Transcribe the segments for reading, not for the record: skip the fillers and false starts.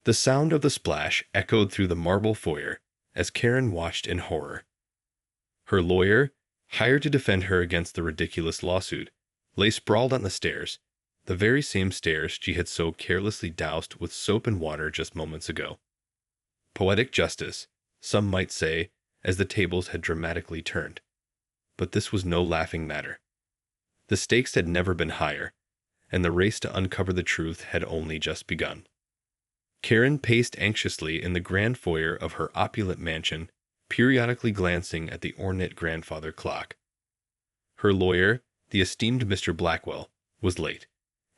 The sound of the splash echoed through the marble foyer as Karen watched in horror. Her lawyer, hired to defend her against the ridiculous lawsuit, lay sprawled on the stairs, the very same stairs she had so carelessly doused with soap and water just moments ago. Poetic justice, some might say, as the tables had dramatically turned. But this was no laughing matter. The stakes had never been higher, and the race to uncover the truth had only just begun. Karen paced anxiously in the grand foyer of her opulent mansion, periodically glancing at the ornate grandfather clock. Her lawyer, the esteemed Mr. Blackwell, was late,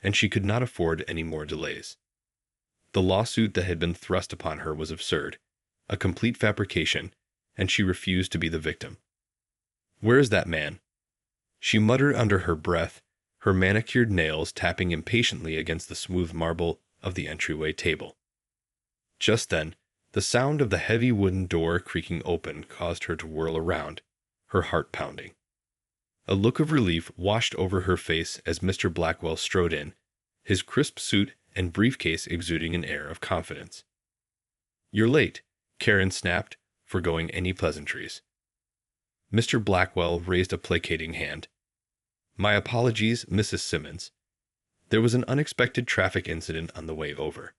and she could not afford any more delays. The lawsuit that had been thrust upon her was absurd, a complete fabrication, and she refused to be the victim. "Where is that man?" she muttered under her breath, her manicured nails tapping impatiently against the smooth marble of the entryway table. Just then, the sound of the heavy wooden door creaking open caused her to whirl around, her heart pounding. A look of relief washed over her face as Mr. Blackwell strode in, his crisp suit and briefcase exuding an air of confidence. "You're late," Karen snapped, forgoing any pleasantries. Mr. Blackwell raised a placating hand. "My apologies, Mrs. Simmons. There was an unexpected traffic incident on the way over."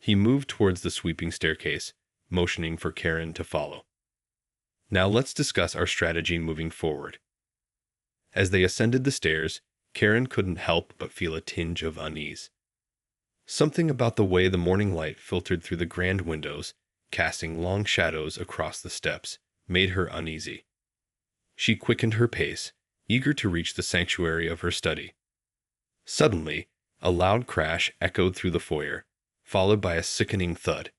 He moved towards the sweeping staircase, motioning for Karen to follow. "Now let's discuss our strategy moving forward." As they ascended the stairs, Karen couldn't help but feel a tinge of unease. Something about the way the morning light filtered through the grand windows, casting long shadows across the steps, made her uneasy. She quickened her pace, eager to reach the sanctuary of her study. Suddenly, a loud crash echoed through the foyer, followed by a sickening thud.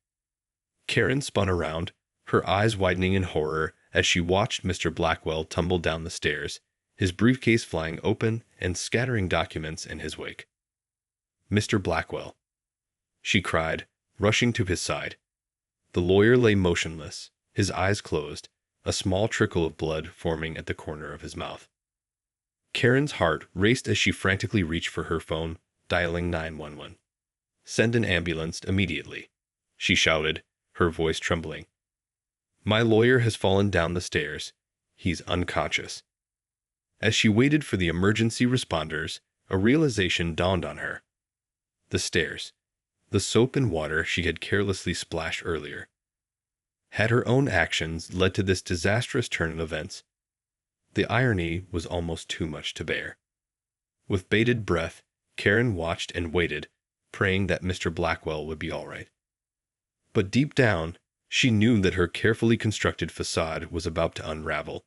Karen spun around, her eyes widening in horror as she watched Mr. Blackwell tumble down the stairs, his briefcase flying open and scattering documents in his wake. "Mr. Blackwell," she cried, rushing to his side. The lawyer lay motionless, his eyes closed, a small trickle of blood forming at the corner of his mouth. Karen's heart raced as she frantically reached for her phone, dialing 911. "Send an ambulance immediately," she shouted, her voice trembling. "My lawyer has fallen down the stairs. He's unconscious." As she waited for the emergency responders, a realization dawned on her. The stairs, the soap and water she had carelessly splashed earlier. Had her own actions led to this disastrous turn of events? The irony was almost too much to bear. With bated breath, Karen watched and waited, praying that Mr. Blackwell would be all right. But deep down, she knew that her carefully constructed facade was about to unravel,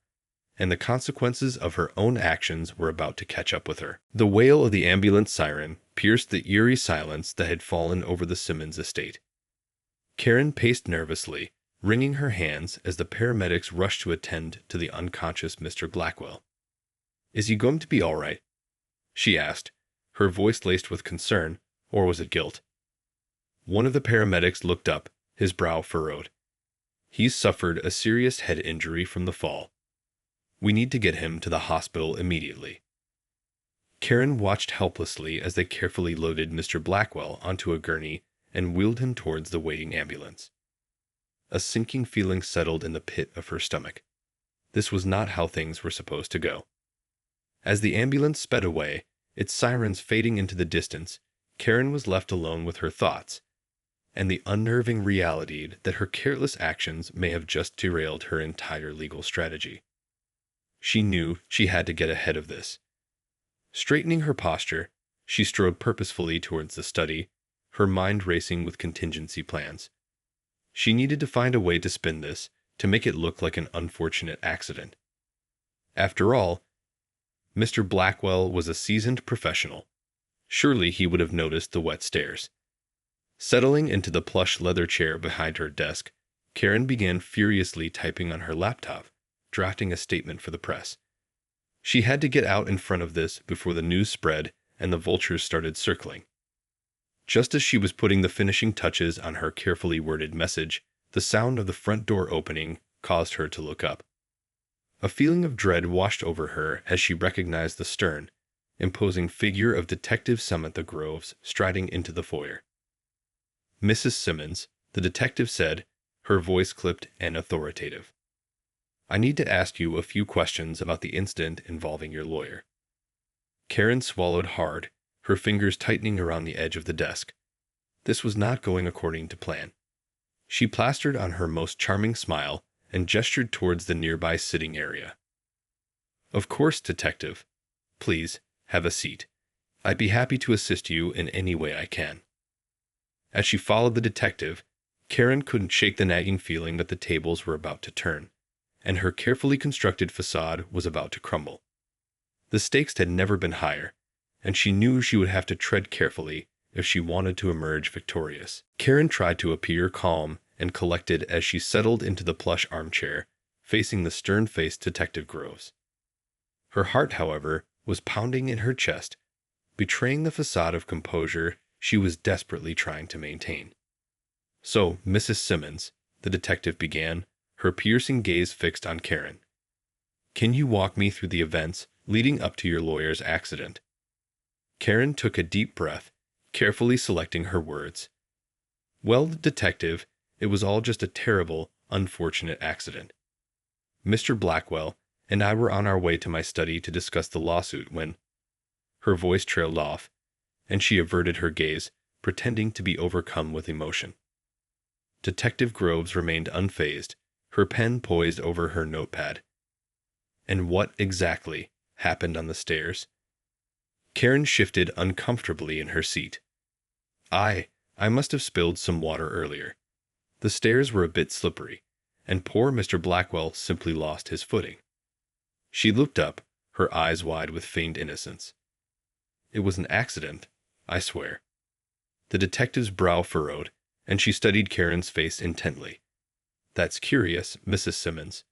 and the consequences of her own actions were about to catch up with her. The wail of the ambulance siren pierced the eerie silence that had fallen over the Simmons estate. Karen paced nervously, wringing her hands as the paramedics rushed to attend to the unconscious Mr. Blackwell. "Is he going to be all right?" she asked, her voice laced with concern, or was it guilt? One of the paramedics looked up, his brow furrowed. "He's suffered a serious head injury from the fall. We need to get him to the hospital immediately." Karen watched helplessly as they carefully loaded Mr. Blackwell onto a gurney and wheeled him towards the waiting ambulance. A sinking feeling settled in the pit of her stomach. This was not how things were supposed to go. As the ambulance sped away, its sirens fading into the distance, Karen was left alone with her thoughts, and the unnerving reality that her careless actions may have just derailed her entire legal strategy. She knew she had to get ahead of this. Straightening her posture, she strode purposefully towards the study, her mind racing with contingency plans. She needed to find a way to spin this, to make it look like an unfortunate accident. After all, Mr. Blackwell was a seasoned professional. Surely he would have noticed the wet stairs. Settling into the plush leather chair behind her desk, Karen began furiously typing on her laptop, drafting a statement for the press. She had to get out in front of this before the news spread and the vultures started circling. Just as she was putting the finishing touches on her carefully worded message, the sound of the front door opening caused her to look up. A feeling of dread washed over her as she recognized the stern, imposing figure of Detective Samantha Groves striding into the foyer. Mrs. Simmons, the detective said, her voice clipped and authoritative. I need to ask you a few questions about the incident involving your lawyer. Karen swallowed hard, her fingers tightening around the edge of the desk. This was not going according to plan. She plastered on her most charming smile and gestured towards the nearby sitting area. Of course, detective. Please, have a seat. I'd be happy to assist you in any way I can. As she followed the detective, Karen couldn't shake the nagging feeling that the tables were about to turn, and her carefully constructed facade was about to crumble. The stakes had never been higher, and she knew she would have to tread carefully if she wanted to emerge victorious. Karen tried to appear calm and collected as she settled into the plush armchair, facing the stern-faced Detective Groves. Her heart, however, was pounding in her chest, betraying the facade of composure she was desperately trying to maintain. So, Mrs. Simmons, the detective began, her piercing gaze fixed on Karen. Can you walk me through the events leading up to your lawyer's accident? Karen took a deep breath, carefully selecting her words. Well, detective, it was all just a terrible, unfortunate accident. Mr. Blackwell and I were on our way to my study to discuss the lawsuit when... Her voice trailed off, and she averted her gaze, pretending to be overcome with emotion. Detective Groves remained unfazed, her pen poised over her notepad. And what exactly happened on the stairs? Karen shifted uncomfortably in her seat. I must have spilled some water earlier. The stairs were a bit slippery, and poor Mr. Blackwell simply lost his footing. She looked up, her eyes wide with feigned innocence. It was an accident, I swear. The detective's brow furrowed, and she studied Karen's face intently. That's curious, Mrs. Simmons.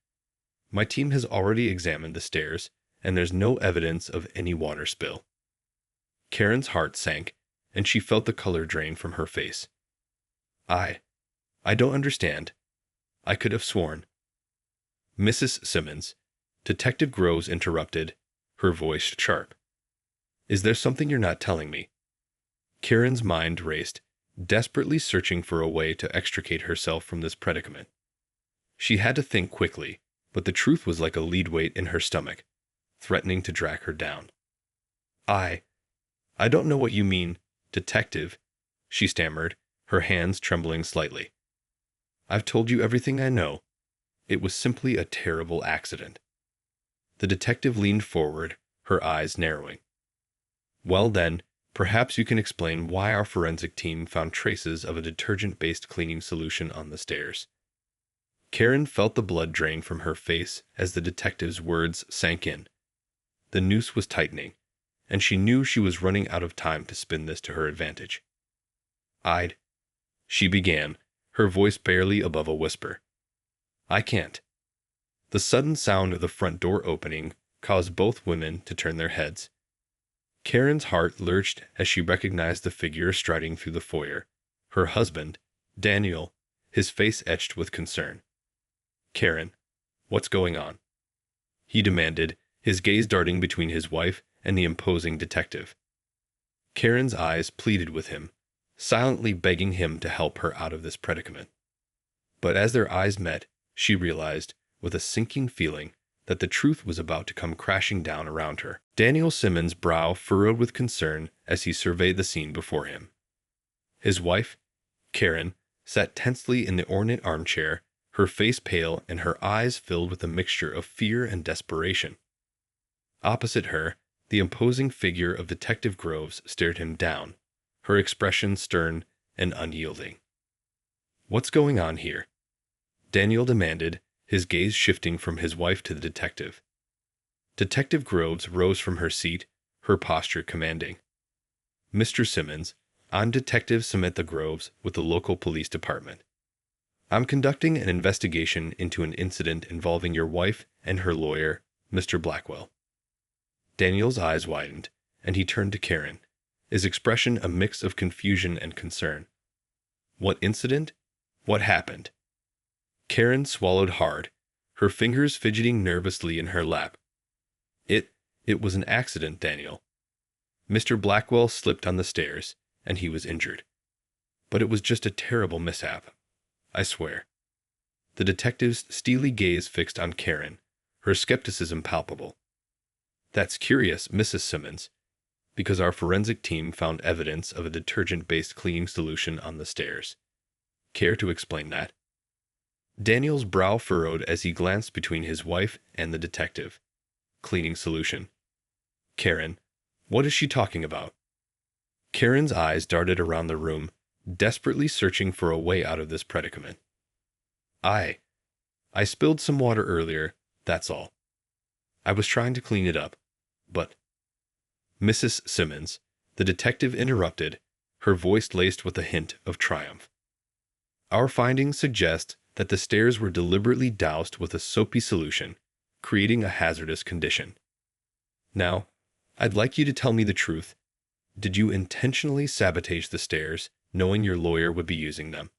My team has already examined the stairs, and there's no evidence of any water spill. Karen's heart sank, and she felt the color drain from her face. I don't understand. I could have sworn. Mrs. Simmons, Detective Groves interrupted, her voice sharp. Is there something you're not telling me? Karen's mind raced, desperately searching for a way to extricate herself from this predicament. She had to think quickly, but the truth was like a lead weight in her stomach, threatening to drag her down. I don't know what you mean, detective, she stammered, her hands trembling slightly. I've told you everything I know. It was simply a terrible accident. The detective leaned forward, her eyes narrowing. Well then, perhaps you can explain why our forensic team found traces of a detergent-based cleaning solution on the stairs. Karen felt the blood drain from her face as the detective's words sank in. The noose was tightening, and she knew she was running out of time to spin this to her advantage. She began, her voice barely above a whisper. I can't. The sudden sound of the front door opening caused both women to turn their heads. Karen's heart lurched as she recognized the figure striding through the foyer, her husband, Daniel, his face etched with concern. Karen, what's going on? He demanded, his gaze darting between his wife and the imposing detective. Karen's eyes pleaded with him, silently begging him to help her out of this predicament. But as their eyes met, she realized, with a sinking feeling, that the truth was about to come crashing down around her. Daniel Simmons' brow furrowed with concern as he surveyed the scene before him. His wife, Karen, sat tensely in the ornate armchair, her face pale and her eyes filled with a mixture of fear and desperation. Opposite her, the imposing figure of Detective Groves stared him down, her expression stern and unyielding. What's going on here? Daniel demanded, his gaze shifting from his wife to the detective. Detective Groves rose from her seat, her posture commanding. Mr. Simmons, I'm Detective Samantha Groves with the local police department. I'm conducting an investigation into an incident involving your wife and her lawyer, Mr. Blackwell. Daniel's eyes widened, and he turned to Karen, his expression a mix of confusion and concern. What incident? What happened? Karen swallowed hard, her fingers fidgeting nervously in her lap. It was an accident, Daniel. Mr. Blackwell slipped on the stairs, and he was injured. But it was just a terrible mishap. I swear. The detective's steely gaze fixed on Karen, her skepticism palpable. That's curious, Mrs. Simmons, because our forensic team found evidence of a detergent-based cleaning solution on the stairs. Care to explain that? Daniel's brow furrowed as he glanced between his wife and the detective. Cleaning solution. Karen, what is she talking about? Karen's eyes darted around the room, desperately searching for a way out of this predicament. I spilled some water earlier, that's all. I was trying to clean it up, but... Mrs. Simmons, the detective interrupted, her voice laced with a hint of triumph. Our findings suggest that the stairs were deliberately doused with a soapy solution, creating a hazardous condition. Now, I'd like you to tell me the truth. Did you intentionally sabotage the stairs, knowing your lawyer would be using them?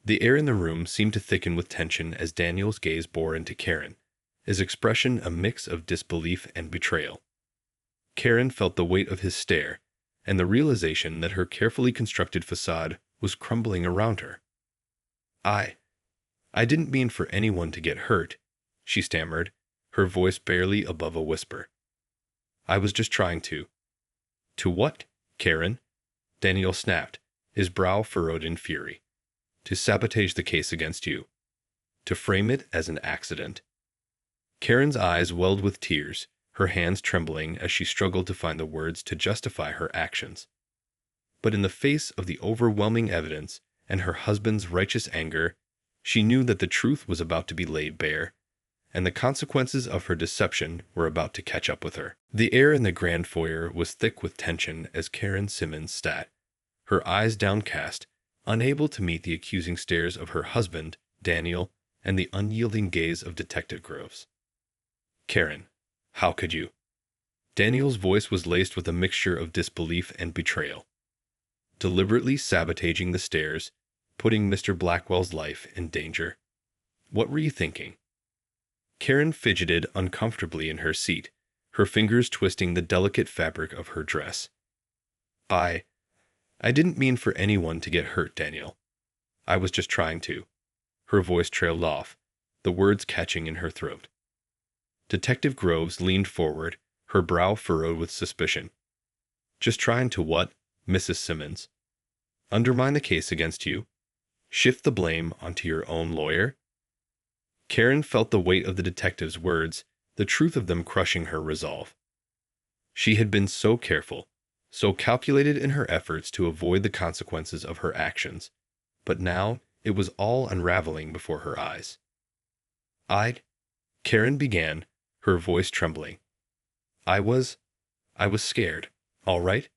The air in the room seemed to thicken with tension as Daniel's gaze bore into Karen, his expression a mix of disbelief and betrayal. Karen felt the weight of his stare, and the realization that her carefully constructed facade was crumbling around her. I didn't mean for anyone to get hurt, she stammered, her voice barely above a whisper. I was just trying to. To what, Karen? Daniel snapped, his brow furrowed in fury. To sabotage the case against you. To frame it as an accident. Karen's eyes welled with tears, her hands trembling as she struggled to find the words to justify her actions. But in the face of the overwhelming evidence and her husband's righteous anger, she knew that the truth was about to be laid bare, and the consequences of her deception were about to catch up with her. The air in the grand foyer was thick with tension as Karen Simmons sat, her eyes downcast, unable to meet the accusing stares of her husband, Daniel, and the unyielding gaze of Detective Groves. Karen, how could you? Daniel's voice was laced with a mixture of disbelief and betrayal. Deliberately sabotaging the stairs, putting Mr. Blackwell's life in danger. What were you thinking? Karen fidgeted uncomfortably in her seat, her fingers twisting the delicate fabric of her dress. I didn't mean for anyone to get hurt, Daniel. I was just trying to. Her voice trailed off, the words catching in her throat. Detective Groves leaned forward, her brow furrowed with suspicion. Just trying to what, Mrs. Simmons? Undermine the case against you? Shift the blame onto your own lawyer? Karen felt the weight of the detective's words, the truth of them crushing her resolve. She had been so careful, so calculated in her efforts to avoid the consequences of her actions, but now it was all unraveling before her eyes. Karen began, her voice trembling. I was scared, all right?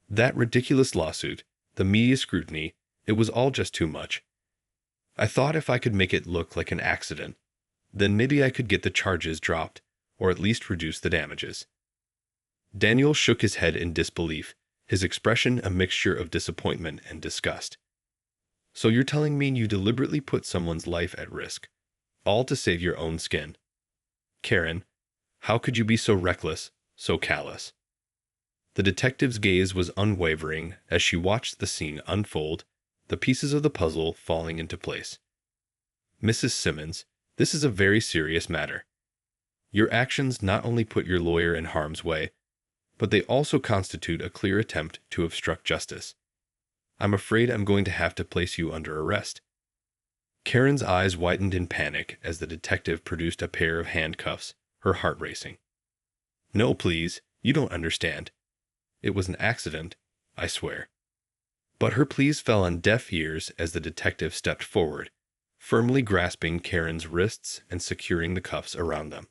That ridiculous lawsuit, the media scrutiny, it was all just too much. I thought if I could make it look like an accident, then maybe I could get the charges dropped, or at least reduce the damages. Daniel shook his head in disbelief, his expression a mixture of disappointment and disgust. So you're telling me you deliberately put someone's life at risk, all to save your own skin? Karen, how could you be so reckless, so callous? The detective's gaze was unwavering as she watched the scene unfold, the pieces of the puzzle falling into place. Mrs. Simmons, this is a very serious matter. Your actions not only put your lawyer in harm's way, but they also constitute a clear attempt to obstruct justice. I'm afraid I'm going to have to place you under arrest. Karen's eyes widened in panic as the detective produced a pair of handcuffs, her heart racing. No, please, you don't understand. It was an accident, I swear. But her pleas fell on deaf ears as the detective stepped forward, firmly grasping Karen's wrists and securing the cuffs around them.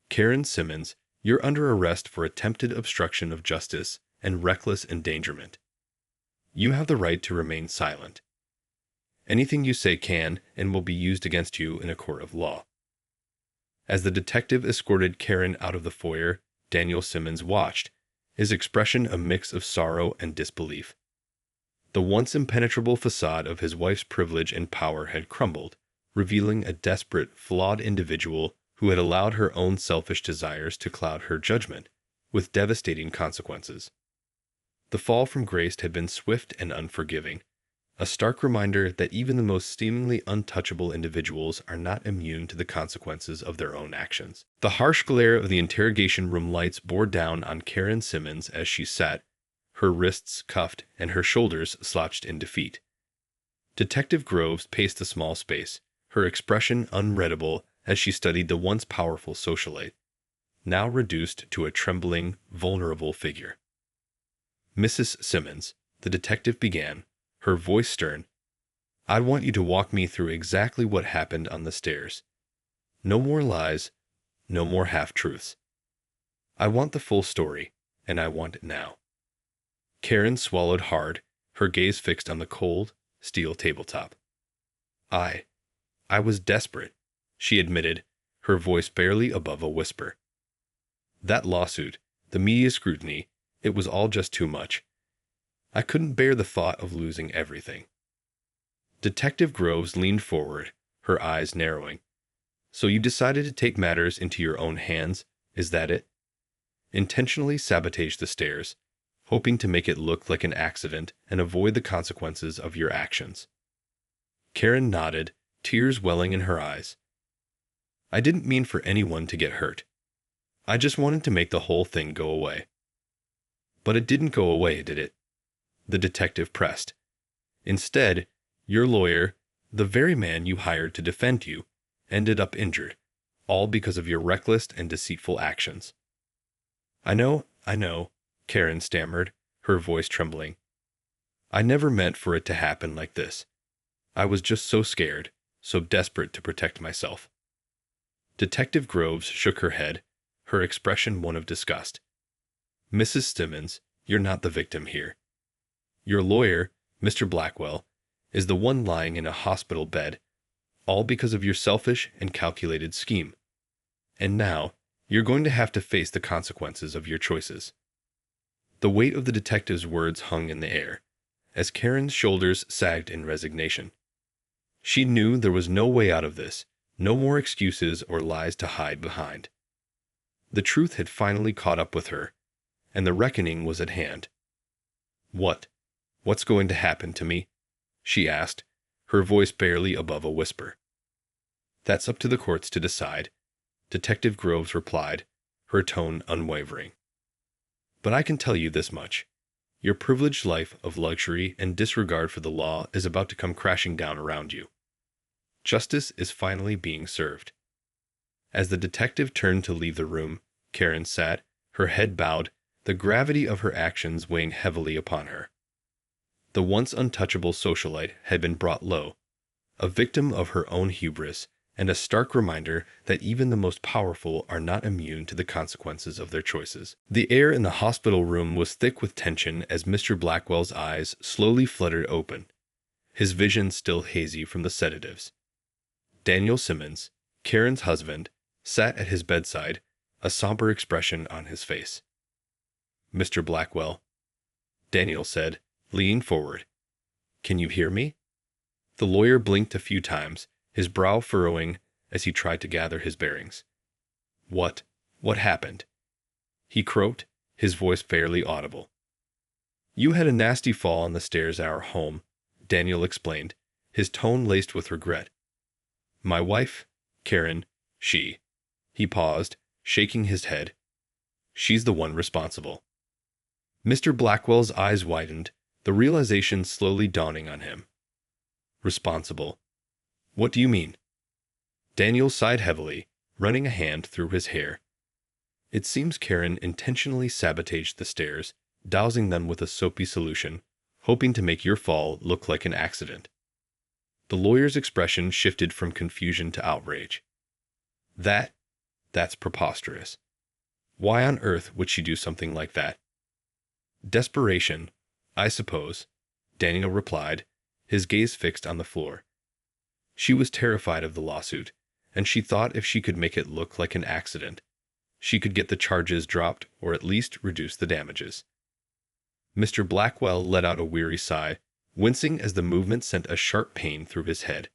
Karen Simmons, you're under arrest for attempted obstruction of justice and reckless endangerment. You have the right to remain silent. Anything you say can and will be used against you in a court of law. As the detective escorted Karen out of the foyer, Daniel Simmons watched, his expression a mix of sorrow and disbelief. The once impenetrable facade of his wife's privilege and power had crumbled, revealing a desperate, flawed individual who had allowed her own selfish desires to cloud her judgment, with devastating consequences. The fall from grace had been swift and unforgiving, a stark reminder that even the most seemingly untouchable individuals are not immune to the consequences of their own actions. The harsh glare of the interrogation room lights bore down on Karen Simmons as she sat, her wrists cuffed and her shoulders slouched in defeat. Detective Groves paced the small space, her expression unreadable as she studied the once powerful socialite, now reduced to a trembling, vulnerable figure. "Mrs. Simmons," the detective began, her voice stern, "I want you to walk me through exactly what happened on the stairs. No more lies, no more half-truths. I want the full story, and I want it now." Karen swallowed hard, her gaze fixed on the cold, steel tabletop. I was desperate," she admitted, her voice barely above a whisper. "That lawsuit, the media scrutiny, it was all just too much. I couldn't bear the thought of losing everything." Detective Groves leaned forward, her eyes narrowing. "So you decided to take matters into your own hands, is that it? Intentionally sabotage the stairs, hoping to make it look like an accident and avoid the consequences of your actions." Karen nodded, tears welling in her eyes. "I didn't mean for anyone to get hurt. I just wanted to make the whole thing go away." "But it didn't go away, did it?" the detective pressed. "Instead, your lawyer, the very man you hired to defend you, ended up injured, all because of your reckless and deceitful actions." I know," Karen stammered, her voice trembling. "I never meant for it to happen like this. I was just so scared, so desperate to protect myself." Detective Groves shook her head, her expression one of disgust. "Mrs. Simmons, you're not the victim here. Your lawyer, Mr. Blackwell, is the one lying in a hospital bed, all because of your selfish and calculated scheme. And now, you're going to have to face the consequences of your choices." The weight of the detective's words hung in the air, as Karen's shoulders sagged in resignation. She knew there was no way out of this, no more excuses or lies to hide behind. The truth had finally caught up with her, and the reckoning was at hand. What's going to happen to me?" she asked, her voice barely above a whisper. "That's up to the courts to decide," Detective Groves replied, her tone unwavering. "But I can tell you this much. Your privileged life of luxury and disregard for the law is about to come crashing down around you. Justice is finally being served." As the detective turned to leave the room, Karen sat, her head bowed, the gravity of her actions weighing heavily upon her. The once untouchable socialite had been brought low, a victim of her own hubris, and a stark reminder that even the most powerful are not immune to the consequences of their choices. The air in the hospital room was thick with tension as Mr. Blackwell's eyes slowly fluttered open, his vision still hazy from the sedatives. Daniel Simmons, Karen's husband, sat at his bedside, a somber expression on his face. "Mr. Blackwell," Daniel said, leaning forward. "Can you hear me?" The lawyer blinked a few times, his brow furrowing as he tried to gather his bearings. What happened?" he croaked, his voice barely audible. "You had a nasty fall on the stairs at our home," Daniel explained, his tone laced with regret. "My wife, Karen, he paused, shaking his head. "She's the one responsible." Mr. Blackwell's eyes widened, the realization slowly dawning on him. "Responsible? What do you mean?" Daniel sighed heavily, running a hand through his hair. "It seems Karen intentionally sabotaged the stairs, dousing them with a soapy solution, hoping to make your fall look like an accident." The lawyer's expression shifted from confusion to outrage. That's preposterous. Why on earth would she do something like that?" "Desperation, I suppose," Daniel replied, his gaze fixed on the floor. "She was terrified of the lawsuit, and she thought if she could make it look like an accident, she could get the charges dropped or at least reduce the damages." Mr. Blackwell let out a weary sigh, wincing as the movement sent a sharp pain through his head.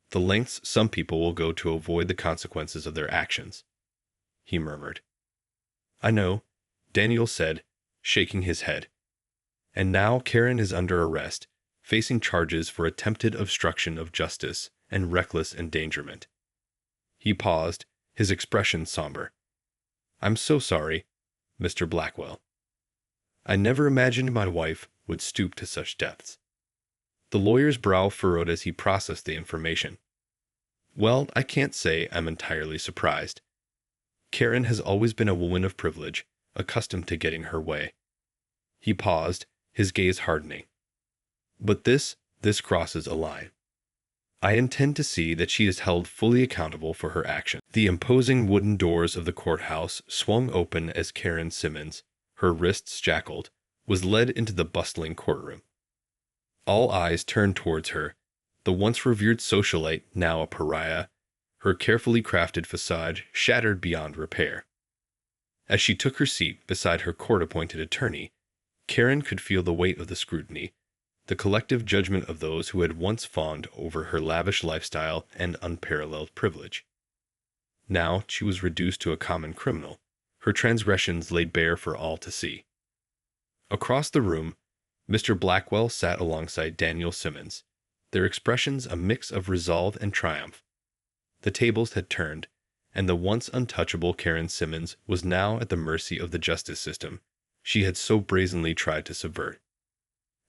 "The lengths some people will go to avoid the consequences of their actions," he murmured. "I know," Daniel said, shaking his head. And now Karen is under arrest, facing charges for attempted obstruction of justice and reckless endangerment. He paused, his expression somber. "I'm so sorry, Mr. Blackwell. I never imagined my wife would stoop to such depths." The lawyer's brow furrowed as he processed the information. "Well, I can't say I'm entirely surprised. Karen has always been a woman of privilege, accustomed to getting her way." He paused, his gaze hardening. "But this crosses a line. I intend to see that she is held fully accountable for her actions." The imposing wooden doors of the courthouse swung open as Karen Simmons, her wrists shackled, was led into the bustling courtroom. All eyes turned towards her, the once revered socialite now a pariah, her carefully crafted facade shattered beyond repair. As she took her seat beside her court-appointed attorney, Karen could feel the weight of the scrutiny, the collective judgment of those who had once fawned over her lavish lifestyle and unparalleled privilege. Now she was reduced to a common criminal, her transgressions laid bare for all to see. Across the room, Mr. Blackwell sat alongside Daniel Simmons, their expressions a mix of resolve and triumph. The tables had turned, and the once untouchable Karen Simmons was now at the mercy of the justice system she had so brazenly tried to subvert.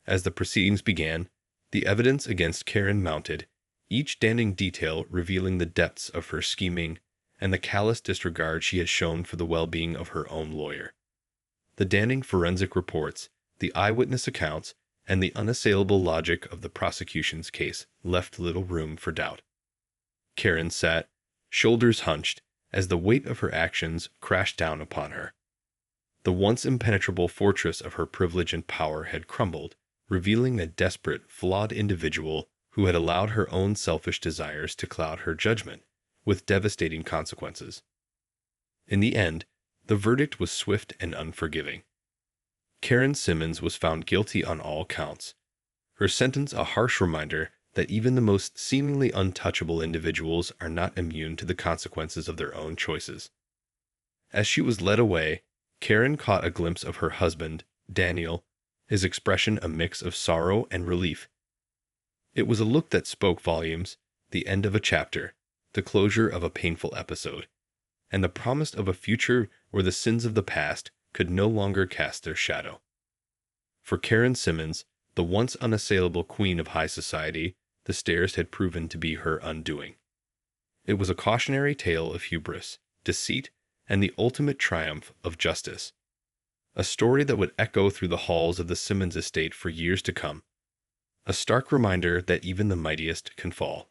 As the proceedings began, the evidence against Karen mounted, each damning detail revealing the depths of her scheming and the callous disregard she had shown for the well-being of her own lawyer. The damning forensic reports, the eyewitness accounts, and the unassailable logic of the prosecution's case left little room for doubt. Karen sat, shoulders hunched, as the weight of her actions crashed down upon her. The once impenetrable fortress of her privilege and power had crumbled, revealing a desperate, flawed individual who had allowed her own selfish desires to cloud her judgment, with devastating consequences. In the end, the verdict was swift and unforgiving. Karen Simmons was found guilty on all counts, her sentence a harsh reminder that even the most seemingly untouchable individuals are not immune to the consequences of their own choices. As she was led away, Karen caught a glimpse of her husband, Daniel, his expression a mix of sorrow and relief. It was a look that spoke volumes, the end of a chapter, the closure of a painful episode, and the promise of a future where the sins of the past could no longer cast their shadow. For Karen Simmons, the once unassailable queen of high society, the stairs had proven to be her undoing. It was a cautionary tale of hubris, deceit, and the ultimate triumph of justice. A story that would echo through the halls of the Simmons estate for years to come. A stark reminder that even the mightiest can fall.